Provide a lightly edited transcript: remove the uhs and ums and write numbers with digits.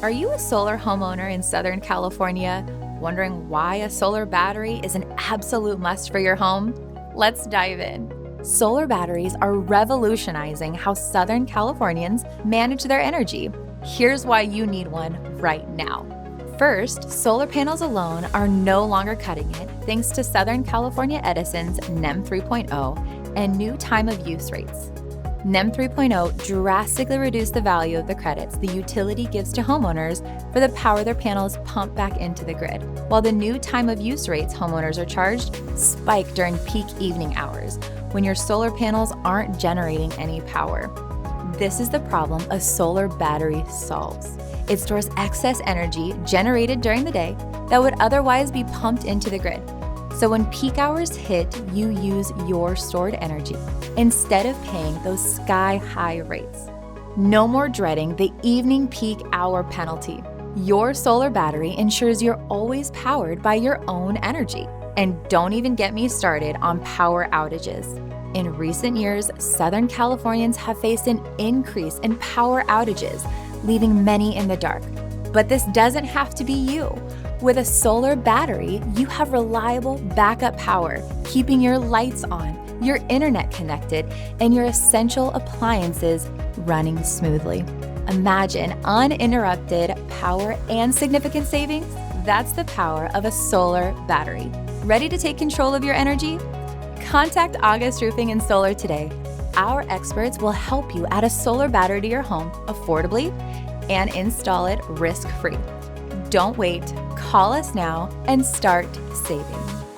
Are you a solar homeowner in Southern California, wondering why a solar battery is an absolute must for your home? Let's dive in. Solar batteries are revolutionizing how Southern Californians manage their energy. Here's why you need one right now. First, solar panels alone are no longer cutting it thanks to Southern California Edison's NEM 3.0 and new time of use rates. NEM 3.0 drastically reduced the value of the credits the utility gives to homeowners for the power their panels pump back into the grid, while the new time of use rates homeowners are charged spike during peak evening hours when your solar panels aren't generating any power. This is the problem a solar battery solves. It stores excess energy generated during the day that would otherwise be pumped into the grid. So when peak hours hit, you use your stored energy instead of paying those sky-high rates. No more dreading the evening peak hour penalty. Your solar battery ensures you're always powered by your own energy. And don't even get me started on power outages. In recent years, Southern Californians have faced an increase in power outages, leaving many in the dark. But this doesn't have to be you. With a solar battery, you have reliable backup power, keeping your lights on, your internet connected, and your essential appliances running smoothly. Imagine uninterrupted power and significant savings. That's the power of a solar battery. Ready to take control of your energy? Contact August Roofing and Solar today. Our experts will help you add a solar battery to your home affordably and install it risk-free. Don't wait. Call us now and start saving.